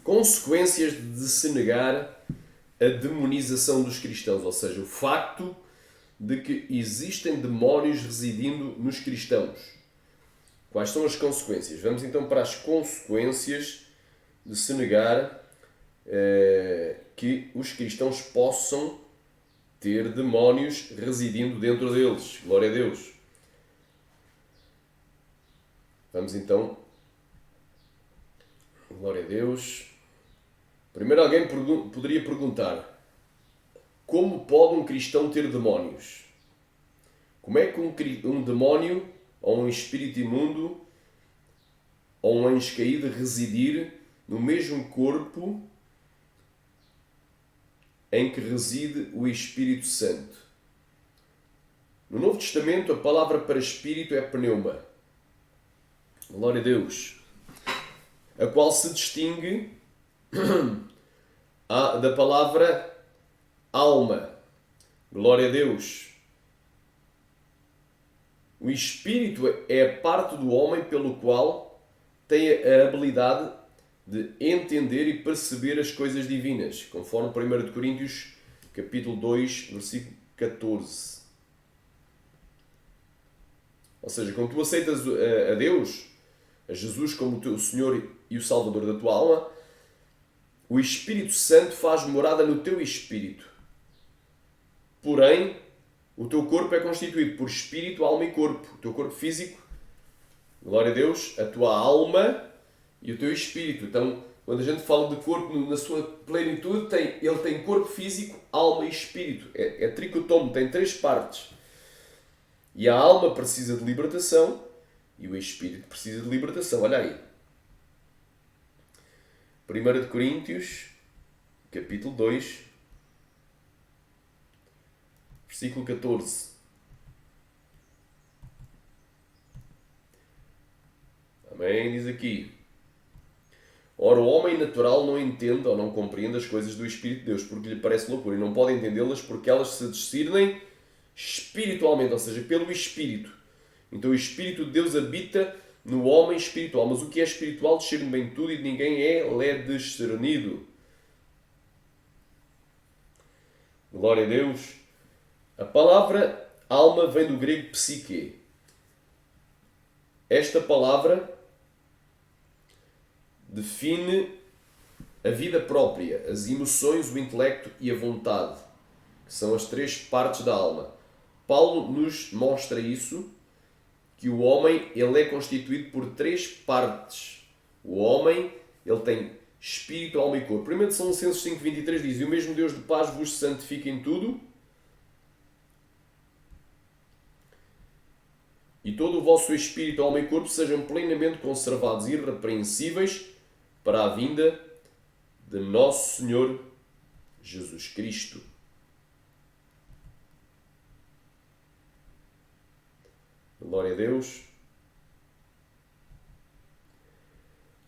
consequências de se negar a demonização dos cristãos, ou seja, o facto de que existem demónios residindo nos cristãos. Quais são as consequências? Vamos então para as consequências de se negar que os cristãos possam ter demónios residindo dentro deles. Glória a Deus. Vamos então. Glória a Deus. Primeiro alguém poderia perguntar: como pode um cristão ter demónios? Como é que um demónio, ou um espírito imundo, ou um anjo caído residir no mesmo corpo em que reside o Espírito Santo? No Novo Testamento, a palavra para espírito é pneuma. Glória a Deus. A qual se distingue da palavra alma. Glória a Deus. O espírito é a parte do homem pelo qual tem a habilidade de entender e perceber as coisas divinas, conforme 1 Coríntios capítulo 2, versículo 14. Ou seja, quando tu aceitas a Deus, a Jesus como o Senhor e o Salvador da tua alma, o Espírito Santo faz morada no teu espírito. Porém, o teu corpo é constituído por espírito, alma e corpo. O teu corpo físico, glória a Deus, a tua alma e o teu espírito. Então, quando a gente fala de corpo na sua plenitude, ele tem corpo físico, alma e espírito. É tricotomo, tem 3 partes. E a alma precisa de libertação e o espírito precisa de libertação. Olha aí. 1 Coríntios, capítulo 2, versículo 14. Amém? Diz aqui: ora, o homem natural não entende ou não compreende as coisas do Espírito de Deus, porque lhe parece loucura, e não pode entendê-las porque elas se discernem espiritualmente, ou seja, pelo Espírito. Então o Espírito de Deus habita no homem espiritual, mas o que é espiritual discerne bem tudo e de ninguém é discernido. Glória a Deus. A palavra alma vem do grego psique. Esta palavra define a vida própria, as emoções, o intelecto e a vontade, que são as 3 partes da alma. Paulo nos mostra isso, que o homem ele é constituído por 3 partes. O homem ele tem espírito, alma e corpo. 1 Tessalonicenses 5,23 diz: e o mesmo Deus de paz vos santifique em tudo, e todo o vosso espírito, alma e corpo sejam plenamente conservados e irrepreensíveis para a vinda de nosso Senhor Jesus Cristo. Glória a Deus.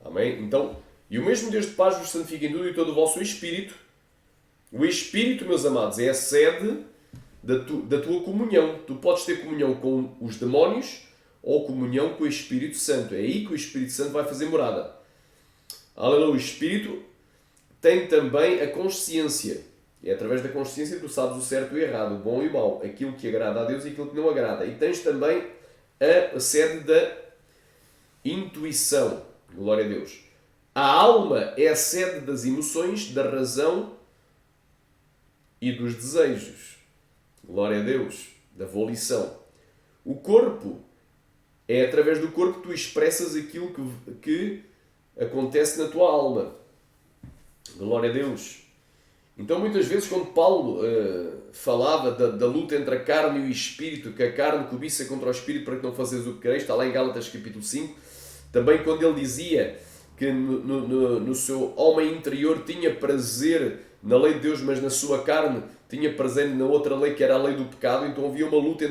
Amém? Então, e o mesmo Deus de paz vos santifique em tudo e todo o vosso espírito. O espírito, meus amados, é a sede da tua comunhão. Tu podes ter comunhão com os demónios ou comunhão com o Espírito Santo. É aí que o Espírito Santo vai fazer morada. Aleluia. O Espírito tem também a consciência. É através da consciência que tu sabes o certo e o errado, o bom e o mau, aquilo que agrada a Deus e aquilo que não agrada. E tens também a sede da intuição. Glória a Deus. A alma é a sede das emoções, da razão e dos desejos. Glória a Deus. Da volição. O corpo é através do corpo que tu expressas aquilo que acontece na tua alma. Glória a Deus. Então muitas vezes quando Paulo falava da luta entre a carne e o espírito, que a carne cobiça contra o espírito para que não fazeres o que queres, está lá em Gálatas capítulo 5, também quando ele dizia que no seu homem interior tinha prazer na lei de Deus, mas na sua carne tinha prazer na outra lei, que era a lei do pecado, então havia uma luta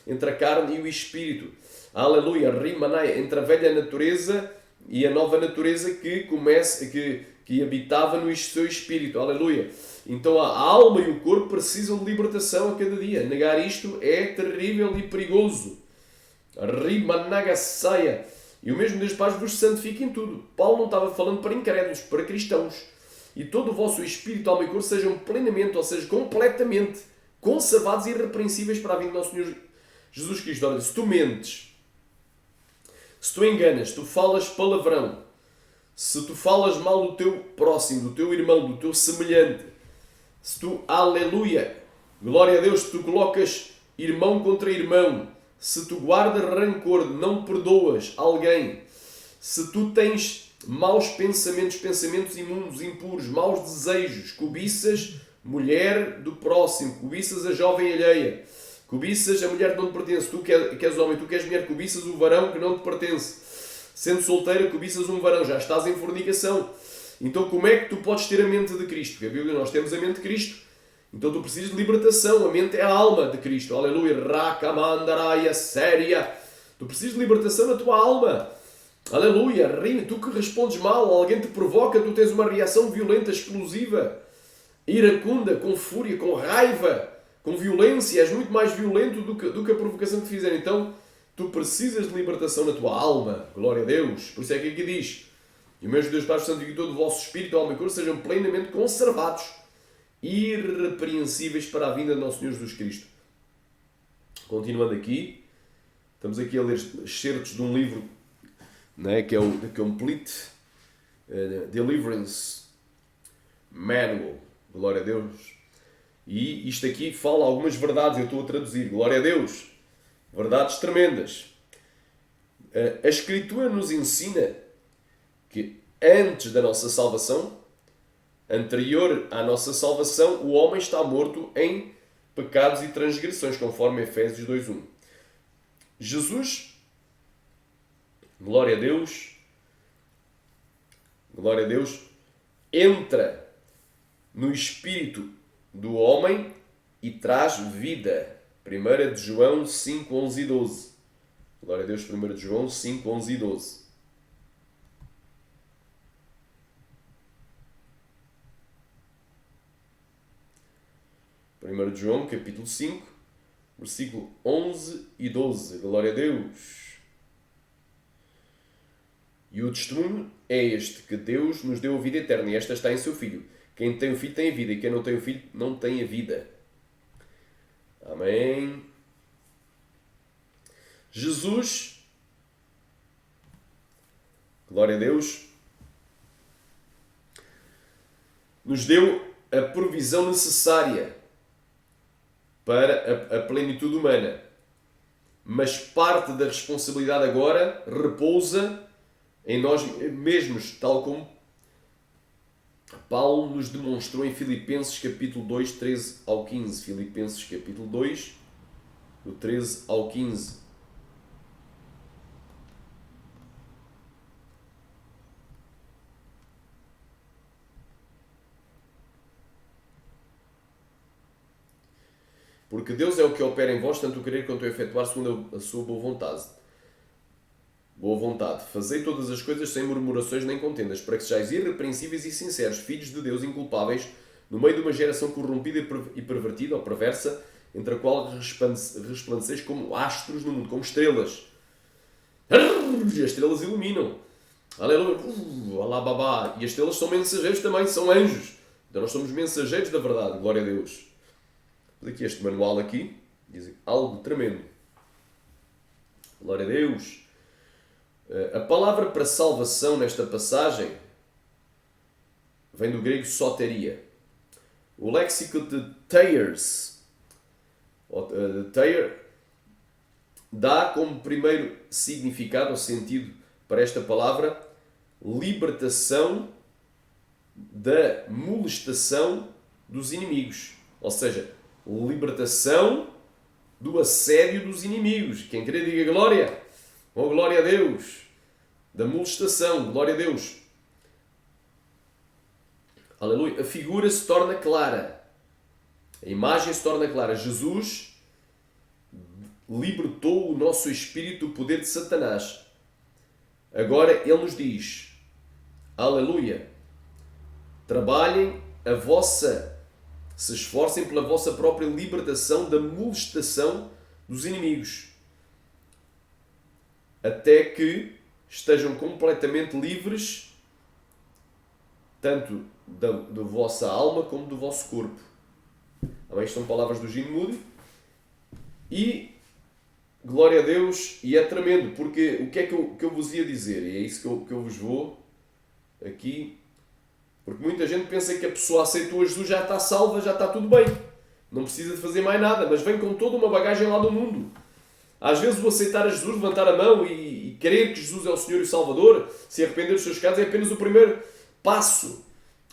entre a carne e o espírito. Aleluia, rimanai, entre a velha natureza e a nova natureza que habitava no seu espírito. Aleluia. Então a alma e o corpo precisam de libertação a cada dia. Negar isto é terrível e perigoso. Rimanagasaia. E o mesmo Deus Pai vos santifique em tudo. Paulo não estava falando para incrédulos, para cristãos. E todo o vosso espírito, alma e corpo sejam plenamente, ou seja, completamente conservados e irrepreensíveis para a vinda do nosso Senhor Jesus Cristo. Olha, se tu mentes, se tu enganas, se tu falas palavrão, se tu falas mal do teu próximo, do teu irmão, do teu semelhante, se tu, aleluia, glória a Deus, se tu colocas irmão contra irmão, se tu guardas rancor, não perdoas alguém, se tu tens maus pensamentos, pensamentos imundos, impuros, maus desejos, cobiças mulher do próximo, cobiças a jovem alheia, cobiças a mulher que não te pertence, tu que és homem, tu que és mulher, cobiças o varão que não te pertence, sendo solteira, cobiças um varão, já estás em fornicação. Então como é que tu podes ter a mente de Cristo? Porque a Bíblia, nós temos a mente de Cristo, então tu precisas de libertação, a mente é a alma de Cristo, aleluia, rakamandaraya séria, tu precisas de libertação na tua alma, aleluia, tu que respondes mal, alguém te provoca, tu tens uma reação violenta, explosiva, iracunda, com fúria, com raiva, com violência, és muito mais violento do que a provocação que te fizerem. Então, tu precisas de libertação na tua alma, glória a Deus. Por isso é que aqui diz, e o mesmo Deus Pai Santo que todo o vosso espírito, alma e corpo sejam plenamente conservados, irrepreensíveis para a vinda do nosso Senhor Jesus Cristo. Continuando aqui, estamos aqui a ler excertos de um livro, né, que é o The Complete Deliverance Manual, glória a Deus. E isto aqui fala algumas verdades, eu estou a traduzir, glória a Deus, verdades tremendas. A Escritura nos ensina que antes da nossa salvação, anterior à nossa salvação, o homem está morto em pecados e transgressões, conforme Efésios 2:1. Jesus, glória a Deus, entra no espírito do homem e traz vida. 1 de João 5, 11 e 12. Glória a Deus, 1 de João 5, 11 e 12. Primeiro de João, capítulo 5, versículo 11 e 12. Glória a Deus. E o testemunho é este, que Deus nos deu a vida eterna, e esta está em seu Filho. Quem tem o Filho tem a vida, e quem não tem o Filho não tem a vida. Amém. Jesus, glória a Deus, nos deu a provisão necessária para a plenitude humana. Mas parte da responsabilidade agora repousa em nós mesmos, tal como Paulo nos demonstrou em Filipenses capítulo 2, 13 ao 15. Filipenses capítulo 2, do 13 ao 15. Porque Deus é o que opera em vós, tanto o querer quanto o efetuar segundo a sua boa vontade. Boa vontade. Fazei todas as coisas sem murmurações nem contendas, para que sejais irrepreensíveis e sinceros, filhos de Deus inculpáveis, no meio de uma geração corrompida e pervertida ou perversa, entre a qual resplandeceis como astros no mundo, como estrelas. E as estrelas iluminam. Aleluia. Alá, e as estrelas são mensageiros também, são anjos. Então nós somos mensageiros da verdade. Glória a Deus. Aqui este manual aqui diz algo tremendo. Glória a Deus. A palavra para salvação nesta passagem vem do grego soteria. O léxico de Thayers dá como primeiro significado ou sentido para esta palavra libertação da molestação dos inimigos. Ou seja, libertação do assédio dos inimigos. Quem querer diga glória. Oh, glória a Deus. Da molestação. Glória a Deus. Aleluia. A figura se torna clara. A imagem se torna clara. Jesus libertou o nosso espírito do poder de Satanás. Agora Ele nos diz, aleluia, trabalhem a vossa, se esforcem pela vossa própria libertação da molestação dos inimigos, até que estejam completamente livres, tanto da vossa alma como do vosso corpo. Amém? Isto são palavras do Gene Moody. E, glória a Deus, e é tremendo, porque o que é que eu vos ia dizer? E é isso que eu vos vou aqui. Porque muita gente pensa que a pessoa aceitou Jesus, já está salva, já está tudo bem. Não precisa de fazer mais nada, mas vem com toda uma bagagem lá do mundo. Às vezes o aceitar a Jesus, levantar a mão e crer que Jesus é o Senhor e o Salvador, se arrepender dos seus pecados, é apenas o primeiro passo.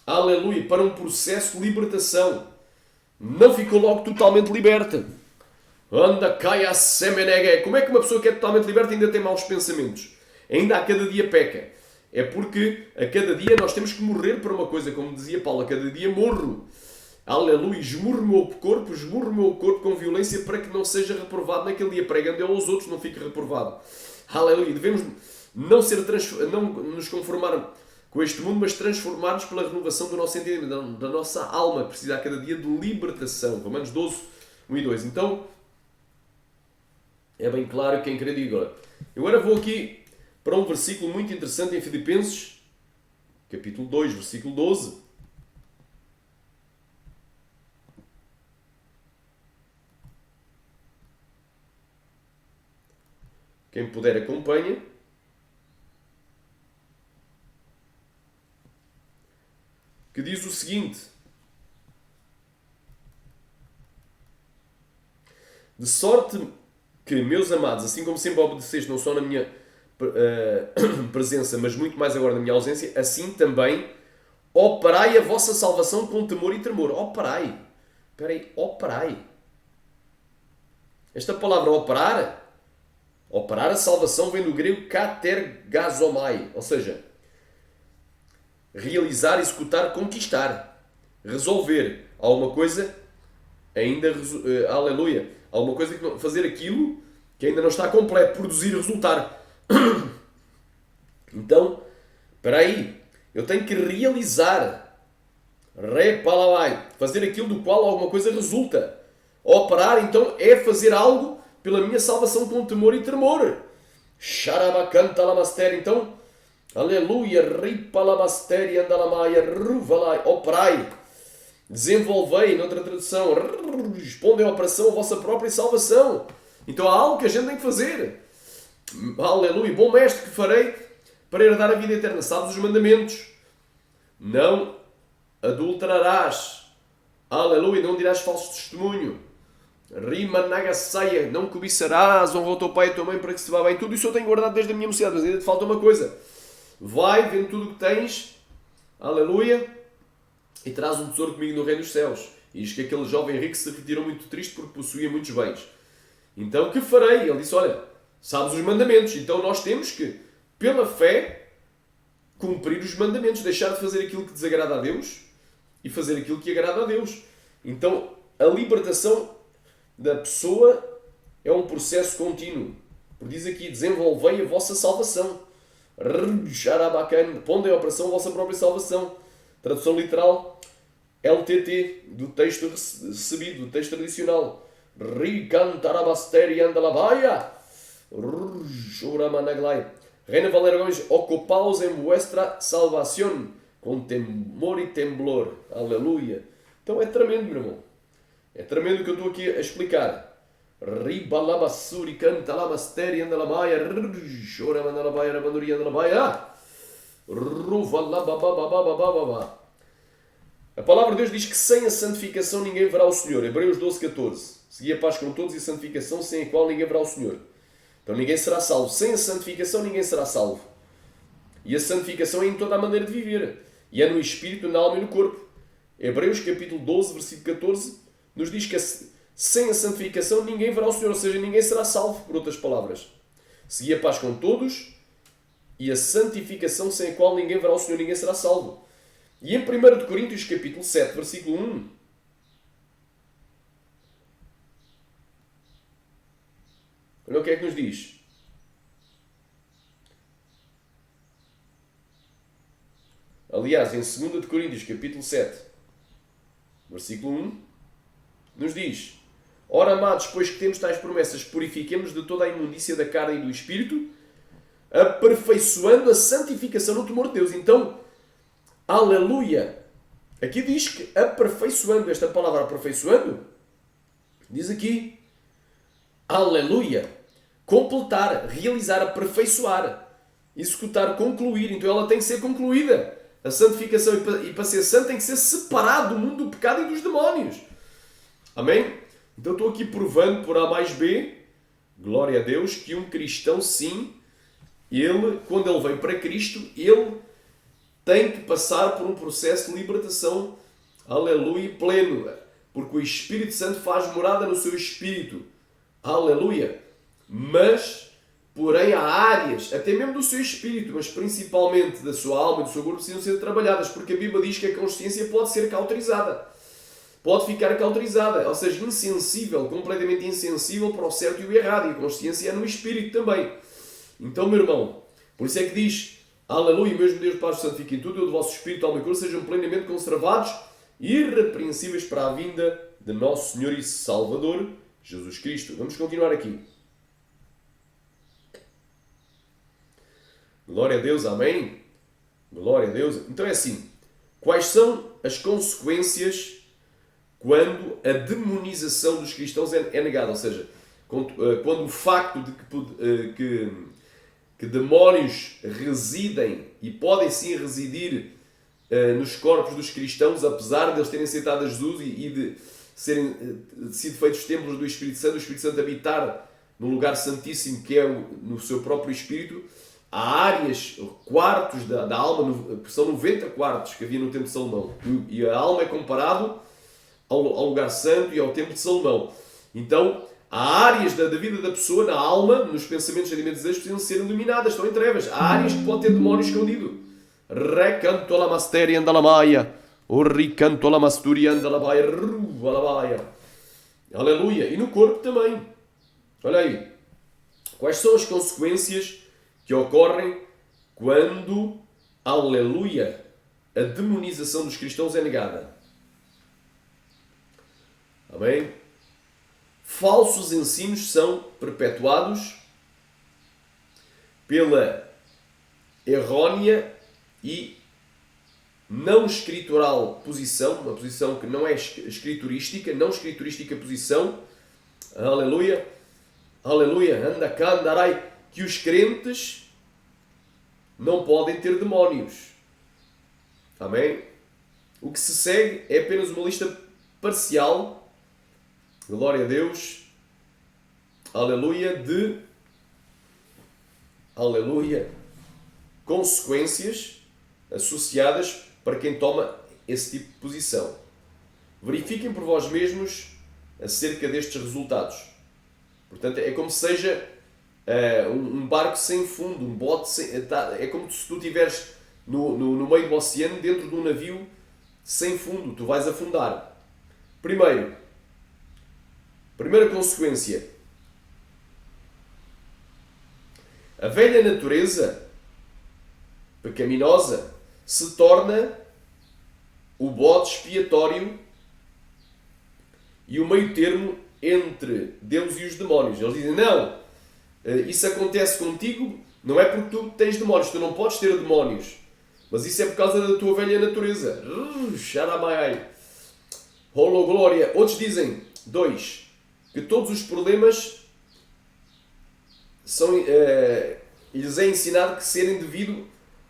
Aleluia! Para um processo de libertação. Não ficou logo totalmente liberta. Anda, caia, semenegue. Como é que uma pessoa que é totalmente liberta ainda tem maus pensamentos? Ainda a cada dia peca. É porque a cada dia nós temos que morrer para uma coisa, como dizia Paulo, a cada dia morro. Aleluia, esmurro o meu corpo com violência para que não seja reprovado naquele dia, pregando eu aos outros, não fique reprovado. Aleluia, devemos não nos conformar com este mundo, mas transformar-nos pela renovação do nosso entendimento, da nossa alma, que precisa a cada dia de libertação. Romanos 12, 1 e 2. Então, é bem claro quem crê diga. Eu agora vou aqui para um versículo muito interessante em Filipenses, capítulo 2, versículo 12. Quem puder acompanha. Que diz o seguinte: de sorte que, meus amados, assim como sempre obedeceste não só na minha presença, mas muito mais agora na minha ausência, assim também operai a vossa salvação com temor e tremor. Operai. Espera aí, operai. Esta palavra operar a salvação vem do grego katergazomai, ou seja, realizar, executar, conquistar, resolver alguma coisa, ainda, aleluia, alguma coisa, fazer aquilo que ainda não está completo, produzir, resultar. Então, espera aí, eu tenho que realizar, fazer aquilo do qual alguma coisa resulta. Operar, então, é fazer algo pela minha salvação com temor e tremor. Xarabacanta lamaster, então, aleluia, ripalamaster andalamaya, ruvalai, operai, desenvolvei, noutra tradução, respondem à operação a vossa própria salvação. Então há algo que a gente tem que fazer. Aleluia, bom mestre, que farei para herdar a vida eterna? Sabes os mandamentos? Não adulterarás. Aleluia, não dirás falso testemunho. Rima nagasaia, não cobiçarás, honra o teu pai e a tua mãe para que se vá bem. Tudo isso eu tenho guardado desde a minha mocidade, mas ainda te falta uma coisa. Vai, vende tudo o que tens, aleluia, e traz um tesouro comigo no reino dos céus. E diz que aquele jovem rico se retirou muito triste porque possuía muitos bens. Então, o que farei? Ele disse, olha, sabes os mandamentos, então nós temos que, pela fé, cumprir os mandamentos, deixar de fazer aquilo que desagrada a Deus e fazer aquilo que agrada a Deus. Então, a libertação da pessoa é um processo contínuo. Porque diz aqui, desenvolvei a vossa salvação. Pondo em operação a vossa própria salvação. Tradução literal, LTT, do texto recebido, do texto tradicional. Reina Valera Gomes, ocupaos em vuestra salvación com temor e temblor. Aleluia. Então é tremendo, meu irmão. É tremendo o que eu estou aqui a explicar. Ribalabassuri canta lamasteri andalamaya chora mandalabaia rabanduri andalabaia ruvalabababababababa. A palavra de Deus diz que sem a santificação ninguém verá o Senhor. Hebreus 12:14. Segui a paz com todos e a santificação sem a qual ninguém verá o Senhor. Então ninguém será salvo. Sem a santificação ninguém será salvo. E a santificação é em toda a maneira de viver. E é no espírito, na alma e no corpo. Hebreus capítulo 12, versículo 14, nos diz que sem a santificação ninguém verá o Senhor. Ou seja, ninguém será salvo, por outras palavras. Segui a paz com todos e a santificação sem a qual ninguém verá o Senhor. Ninguém será salvo. E em 1 Coríntios capítulo 7, versículo 1, olha o que é que nos diz. Aliás, em 2 Coríntios capítulo 7, versículo 1, nos diz: ora, amados, pois que temos tais promessas, purifiquemos de toda a imundícia da carne e do espírito, aperfeiçoando a santificação no temor de Deus. Então, aleluia. Aqui diz que aperfeiçoando, esta palavra aperfeiçoando, diz aqui, aleluia, completar, realizar, aperfeiçoar, executar, concluir. Então ela tem que ser concluída. A santificação, e para ser santo, tem que ser separado do mundo do pecado e dos demónios. Amém? Então estou aqui provando por A mais B, glória a Deus, que um cristão, sim, ele, quando ele vem para Cristo, ele tem que passar por um processo de libertação, aleluia, pleno. Porque o Espírito Santo faz morada no seu espírito. Aleluia. Mas, porém, há áreas, até mesmo do seu espírito, mas principalmente da sua alma e do seu corpo, precisam ser trabalhadas, porque a Bíblia diz que a consciência pode ser cauterizada. Pode ficar cauterizada, ou seja, insensível, completamente insensível para o certo e o errado. E a consciência é no espírito também. Então, meu irmão, por isso é que diz, aleluia, mesmo Deus Pai santifique em tudo, e o vosso espírito, alma e corpo sejam plenamente conservados, irrepreensíveis para a vinda de nosso Senhor e Salvador, Jesus Cristo. Vamos continuar aqui. Glória a Deus, amém? Glória a Deus. Então é assim, quais são as consequências quando a demonização dos cristãos é negada? Ou seja, quando o facto de que demónios residem e podem sim residir nos corpos dos cristãos, apesar de eles terem aceitado a Jesus e de serem sido feitos templos do Espírito Santo, o Espírito Santo habitar no lugar santíssimo que é no seu próprio Espírito. Há áreas, quartos da alma, são 90 quartos que havia no Templo de Salomão, e a alma é comparado ao lugar santo e ao Templo de Salomão. Então, há áreas da vida da pessoa, na alma, nos pensamentos, sentimentos e desejos, precisam ser iluminadas, estão em trevas. Há áreas que pode ter demónio escondido. Recanto la masteri andalamaia, o ricanto la masturi andalabaia, ruvalabaia. Aleluia. E no corpo também. Olha aí. Quais são as consequências que ocorrem quando, aleluia, a demonização dos cristãos é negada? Amém? Falsos ensinos são perpetuados pela errónea e não escritural posição, uma posição que não é escriturística, não escriturística posição, aleluia, aleluia, anda cá, andarai, que os crentes não podem ter demónios. Amém? O que se segue é apenas uma lista parcial, glória a Deus, aleluia, de, aleluia, consequências associadas para quem toma esse tipo de posição. Verifiquem por vós mesmos acerca destes resultados. Portanto, é como se seja um barco sem fundo, um bote sem, é como se tu estiveres no meio do oceano, dentro de um navio sem fundo, tu vais afundar. Primeira consequência, a velha natureza pecaminosa se torna o bode expiatório e o meio termo entre Deus e os demónios. Eles dizem, não, isso acontece contigo, não é porque tu tens demónios, tu não podes ter demónios, mas isso é por causa da tua velha natureza. Xaramai. Rolo glória. Outros dizem, 2, que todos os problemas lhes é ensinado que serem devido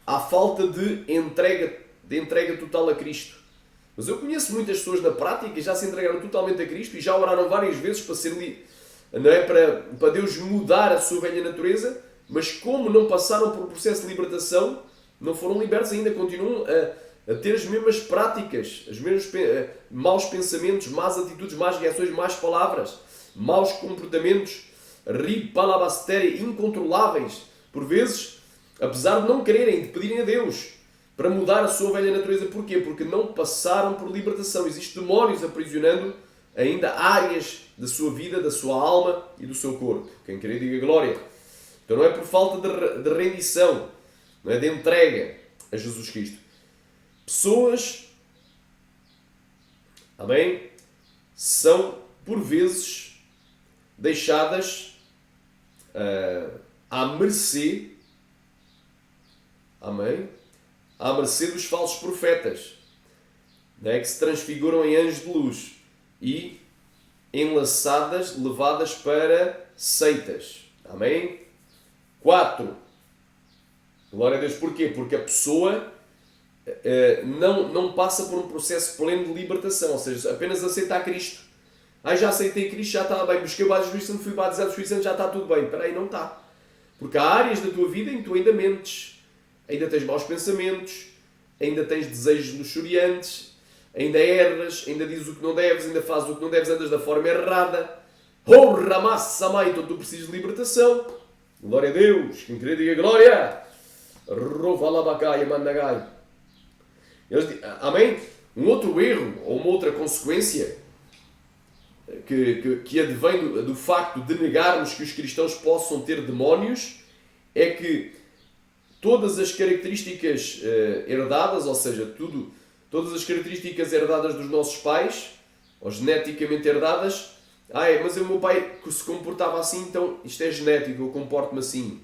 à falta de entrega total a Cristo. Mas eu conheço muitas pessoas na prática que já se entregaram totalmente a Cristo e já oraram várias vezes para ser não é? para Deus mudar a sua velha natureza, mas como não passaram por um processo de libertação, não foram libertos ainda, continuam a ter as mesmas práticas, os mesmos maus pensamentos, más atitudes, más reações, más palavras, maus comportamentos, ripalabastere, incontroláveis, por vezes, apesar de não quererem, de pedirem a Deus para mudar a sua velha natureza. Porquê? Porque não passaram por libertação. Existem demónios aprisionando ainda áreas da sua vida, da sua alma e do seu corpo. Quem querer diga glória. Então não é por falta de rendição, não é de entrega a Jesus Cristo. Pessoas, amém, são por vezes deixadas à mercê amém, à mercê dos falsos profetas, né, que se transfiguram em anjos de luz e enlaçadas, levadas para seitas. Amém? 4. Glória a Deus. Porquê? Porque a pessoa não passa por um processo pleno de libertação, ou seja, apenas aceita a Cristo. Já aceitei Cristo, já está bem. Busquei o base do Espírito Santo, fui batizado do Espírito Santo, já está tudo bem. Espera aí, não está. Porque há áreas da tua vida em que tu ainda mentes, ainda tens maus pensamentos, ainda tens desejos luxuriantes, ainda erras, ainda dizes o que não deves, ainda fazes o que não deves, andas da forma errada. Oh, ramassamai, então tu precisas de libertação. Glória a Deus. Quem crê, diga glória. Rovalabacai, mandagai. Amém? Um outro erro, ou uma outra consequência que advém do facto de negarmos que os cristãos possam ter demónios é que todas as características herdadas, ou seja, todas as características herdadas dos nossos pais, ou geneticamente herdadas, mas o meu pai se comportava assim, então isto é genético, eu comporto-me assim,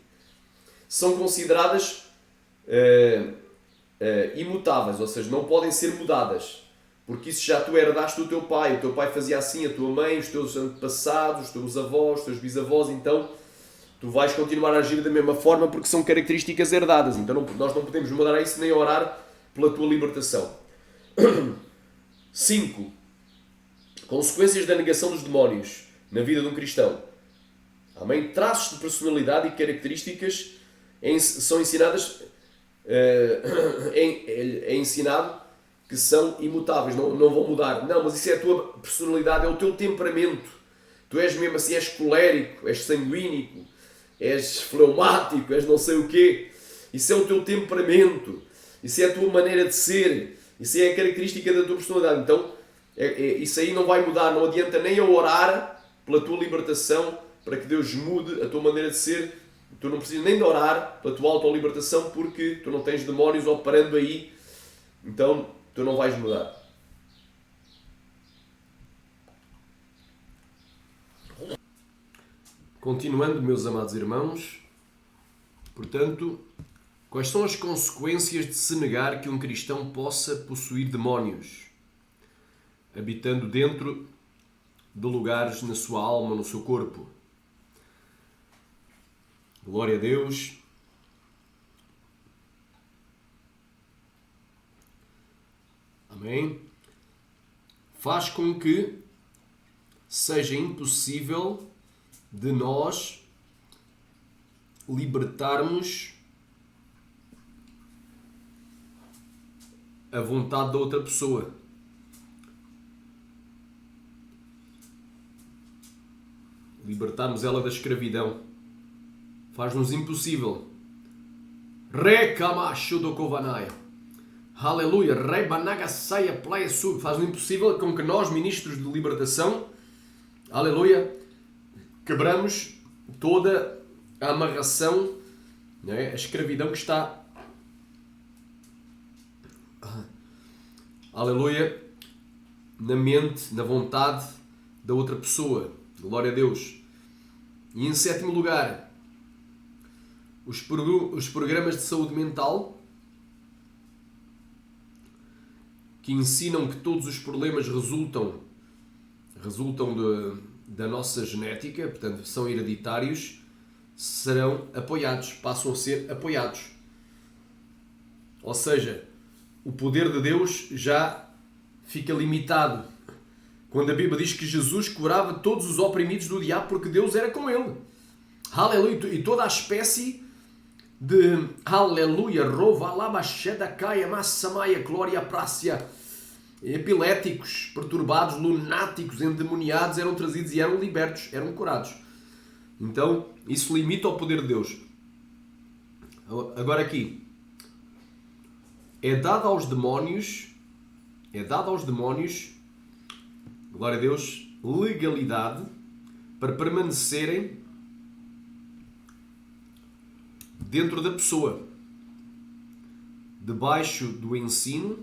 são consideradas imutáveis, ou seja, não podem ser mudadas. Porque isso já tu herdaste do teu pai. O teu pai fazia assim, a tua mãe, os teus antepassados, os teus avós, os teus bisavós. Então, tu vais continuar a agir da mesma forma porque são características herdadas. Então, nós não podemos mudar isso nem orar pela tua libertação. 5. Consequências da negação dos demónios na vida de um cristão. Amém? Traços de personalidade e características são ensinadas... é ensinado que são imutáveis, não vão mudar. Não, mas isso é a tua personalidade, é o teu temperamento. Tu és mesmo assim, és colérico, és sanguínico, és fleumático, és não sei o quê. Isso é o teu temperamento, isso é a tua maneira de ser, isso é a característica da tua personalidade. Então, isso aí não vai mudar, não adianta nem eu orar pela tua libertação, para que Deus mude a tua maneira de ser. Tu não precisas nem de orar pela tua autolibertação, porque tu não tens demónios operando aí, então tu não vais mudar. Continuando, meus amados irmãos, portanto, quais são as consequências de se negar que um cristão possa possuir demónios, habitando dentro de lugares na sua alma, no seu corpo? Glória a Deus. Amém? Faz com que seja impossível de nós libertarmos a vontade da outra pessoa. Libertarmos ela da escravidão. Faz-nos impossível. Recamacho do Kovanaya. Aleluia. Rebanaga saia playa sub. Faz-nos impossível com que nós, ministros de libertação, aleluia, quebramos toda a amarração, não é? A escravidão que está, aleluia, na mente, na vontade da outra pessoa. Glória a Deus. E em 7º lugar, os programas de saúde mental que ensinam que todos os problemas resultam da nossa genética, portanto são hereditários, serão apoiados, passam a ser apoiados. Ou seja, o poder de Deus já fica limitado. Quando a Bíblia diz que Jesus curava todos os oprimidos do diabo porque Deus era com ele. Aleluia! E toda a espécie de aleluia, rovalabashedakaya, massamaya, glória prácia, epiléticos, perturbados, lunáticos, endemoniados eram trazidos e eram libertos, eram curados. Então, isso limita o poder de Deus. Agora aqui, é dado aos demónios, glória a Deus, legalidade para permanecerem dentro da pessoa, debaixo do ensino,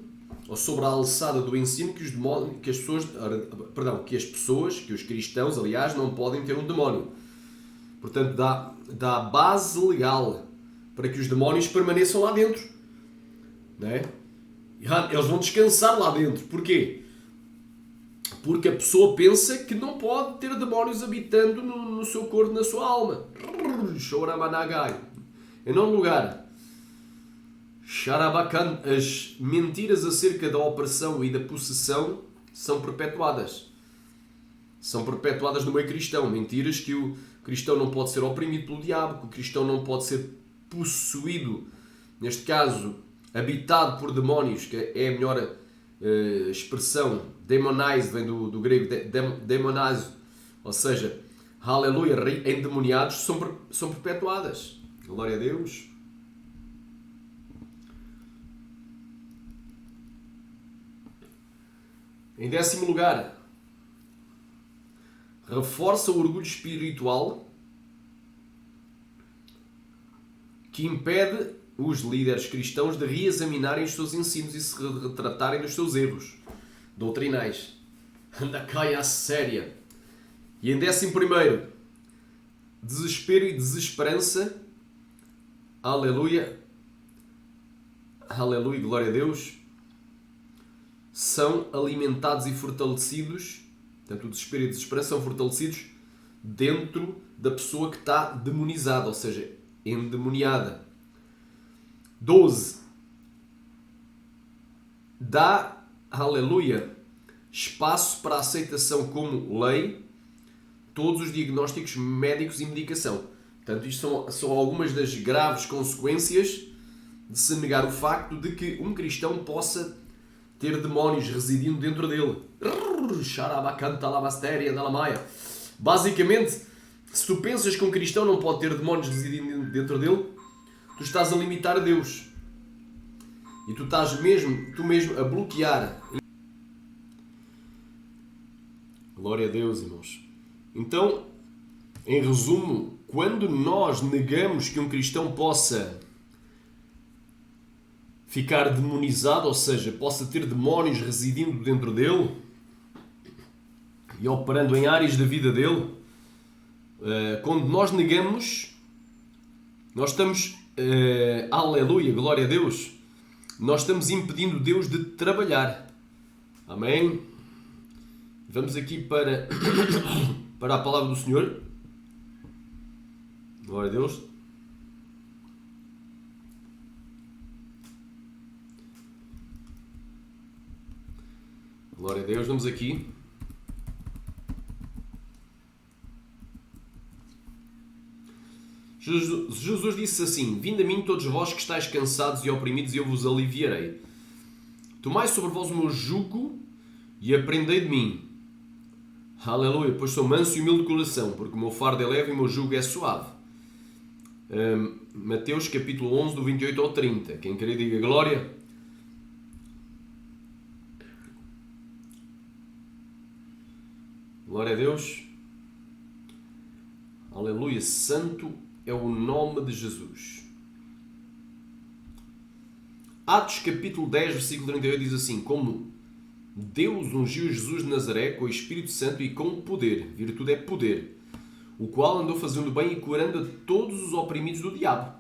ou sobre a alçada do ensino que os cristãos, aliás, não podem ter um demónio. Portanto, dá base legal para que os demónios permaneçam lá dentro. Não é? Eles vão descansar lá dentro. Porquê? Porque a pessoa pensa que não pode ter demónios habitando no seu corpo, na sua alma. Em nono lugar, as mentiras acerca da opressão e da possessão são perpetuadas. São perpetuadas no meio cristão. Mentiras que o cristão não pode ser oprimido pelo diabo, que o cristão não pode ser possuído, neste caso, habitado por demónios, que é a melhor expressão. Demonize vem do grego demonize, ou seja, aleluia, endemoniados, são perpetuadas. Glória a Deus. Em 10º lugar, reforça o orgulho espiritual que impede os líderes cristãos de reexaminarem os seus ensinos e se retratarem dos seus erros doutrinais. Anda caia séria. E em 11º, desespero e desesperança. Aleluia. Aleluia, glória a Deus. São alimentados e fortalecidos. Portanto, o desespero e a desesperança são fortalecidos dentro da pessoa que está demonizada, ou seja, endemoniada. 12. Dá, aleluia, espaço para a aceitação como lei todos os diagnósticos médicos e medicação. Portanto, isto são algumas das graves consequências de se negar o facto de que um cristão possa ter demónios residindo dentro dele. Basicamente, se tu pensas que um cristão não pode ter demónios residindo dentro dele, tu estás a limitar a Deus. E tu estás tu mesmo a bloquear. Glória a Deus, irmãos. Então, em resumo, quando nós negamos que um cristão possa ficar demonizado, ou seja, possa ter demónios residindo dentro dele e operando em áreas da vida dele, quando nós negamos, nós estamos, aleluia, glória a Deus, nós estamos impedindo Deus de trabalhar. Amém? Vamos aqui para a palavra do Senhor. Glória a Deus. Glória a Deus. Vamos aqui. Jesus disse assim: vinde a mim todos vós que estáis cansados e oprimidos e eu vos aliviarei. Tomai sobre vós o meu jugo e aprendei de mim. Aleluia, pois sou manso e humilde de coração, porque o meu fardo é leve e o meu jugo é suave. Mateus capítulo 11, do 28 ao 30. Quem querer diga glória. Glória a Deus. Aleluia, santo é o nome de Jesus. Atos capítulo 10, versículo 38 diz assim: como Deus ungiu Jesus de Nazaré com o Espírito Santo e com poder, virtude é poder, o qual andou fazendo bem e curando a todos os oprimidos do diabo,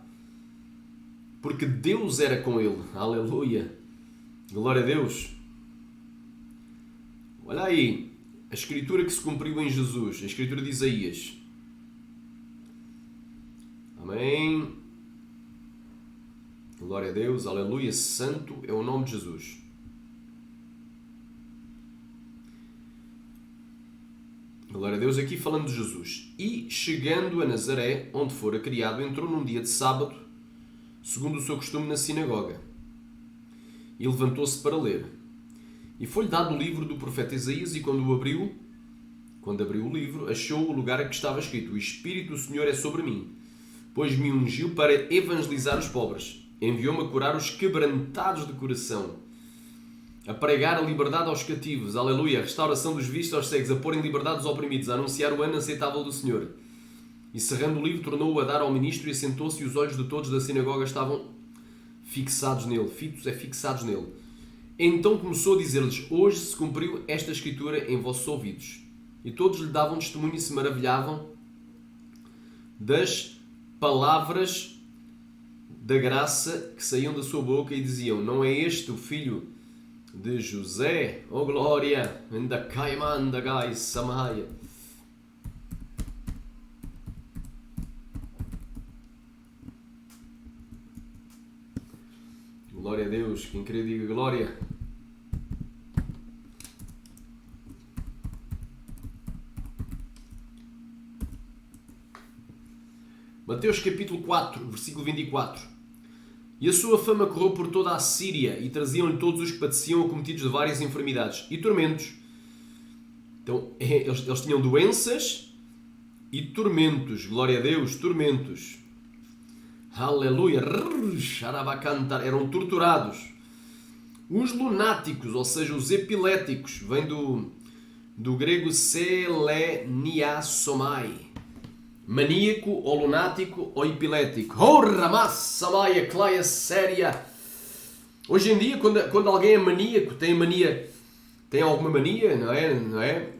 porque Deus era com ele. Aleluia, glória a Deus. Olha aí, a escritura que se cumpriu em Jesus, a escritura de Isaías. Amém. Glória a Deus, aleluia, santo é o nome de Jesus. Glória a Deus, aqui falando de Jesus. E chegando a Nazaré, onde fora criado, entrou num dia de sábado, segundo o seu costume, na sinagoga. E levantou-se para ler. E foi-lhe dado o livro do profeta Isaías, e quando abriu o livro, achou o lugar a que estava escrito: o Espírito do Senhor é sobre mim, pois me ungiu para evangelizar os pobres. Enviou-me a curar os quebrantados de coração, a pregar a liberdade aos cativos, aleluia, a restauração dos vistos aos cegos, a pôr em liberdade os oprimidos, a anunciar o ano aceitável do Senhor. E cerrando o livro, tornou-o a dar ao ministro e assentou-se, e os olhos de todos da sinagoga estavam fixados nele. Fitos é fixados nele. Então começou a dizer-lhes: hoje se cumpriu esta escritura em vossos ouvidos. E todos lhe davam testemunho e se maravilhavam das palavras da graça que saíam da sua boca e diziam: não é este o filho de José? Oh glória! Ainda caiman da gai samaia. Glória a Deus. Quem querer diga glória. Mateus capítulo 4, versículo 24. E a sua fama correu por toda a Síria, e traziam-lhe todos os que padeciam acometidos de várias enfermidades e tormentos. Então, eles tinham doenças e tormentos. Glória a Deus, tormentos. Aleluia. Eram torturados. Os lunáticos, ou seja, os epiléticos, vem do grego seleniasomai. Maníaco, ou lunático, ou epilético. Samaya, claia séria. Hoje em dia, quando alguém é maníaco, tem alguma mania, não é?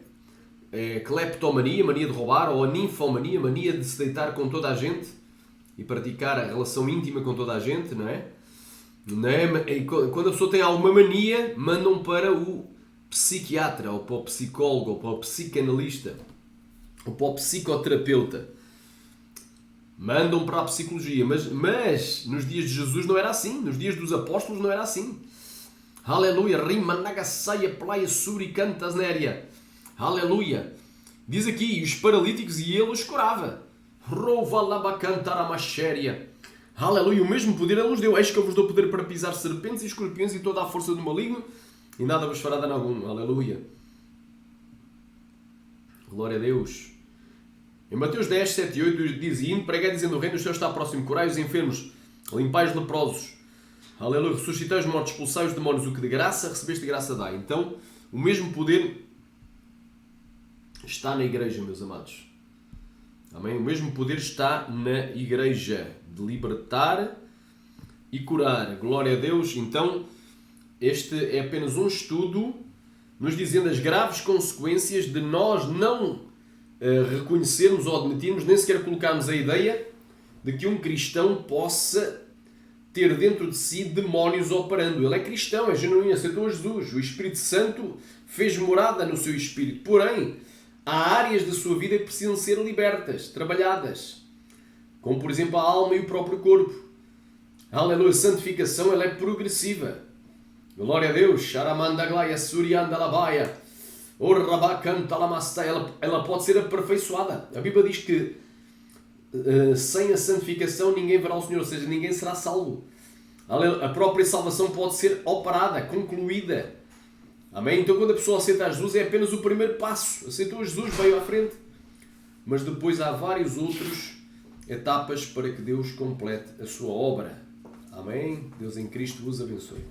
Cleptomania, mania de roubar, ou a ninfomania, mania de se deitar com toda a gente e praticar a relação íntima com toda a gente, não é? E quando a pessoa tem alguma mania, mandam para o psiquiatra, ou para o psicólogo, ou para o psicanalista, ou para o psicoterapeuta. Mandam para a psicologia. Mas nos dias de Jesus não era assim. Nos dias dos apóstolos não era assim. Aleluia. Rimanagasaia playa suricantas néria. Aleluia. Diz aqui, e os paralíticos e ele os curava. Rouvalabacantaramashéria. Aleluia. O mesmo poder ele nos deu. Eis que eu vos dou poder para pisar serpentes e escorpiões e toda a força do maligno, e nada vos fará dano algum. Aleluia. Glória a Deus. Em Mateus 10, 7 e 8 diz: e indo pregai dizendo: o reino dos céus está próximo, curai os enfermos, limpai os leprosos, aleluia, ressuscitai os mortos, expulsai os demónios, o que de graça recebeste, de graça dá. Então, o mesmo poder está na igreja, meus amados. Amém? O mesmo poder está na igreja, de libertar e curar. Glória a Deus. Então, este é apenas um estudo nos dizendo as graves consequências de nós não reconhecermos ou admitirmos, nem sequer colocarmos a ideia de que um cristão possa ter dentro de si demónios operando. Ele é cristão, é genuíno, aceitou Jesus. O Espírito Santo fez morada no seu espírito. Porém, há áreas da sua vida que precisam ser libertas, trabalhadas. Como, por exemplo, a alma e o próprio corpo. Aleluia, a santificação ela é progressiva. Glória a Deus. Sharamandaglaia, Suriandalabaia. Ela pode ser aperfeiçoada. A Bíblia diz que sem a santificação ninguém verá o Senhor, ou seja, ninguém será salvo. A própria salvação pode ser operada, concluída. Amém? Então quando a pessoa aceita a Jesus é apenas o primeiro passo. Aceitou Jesus, veio à frente. Mas depois há várias outras etapas para que Deus complete a sua obra. Amém? Deus em Cristo vos abençoe.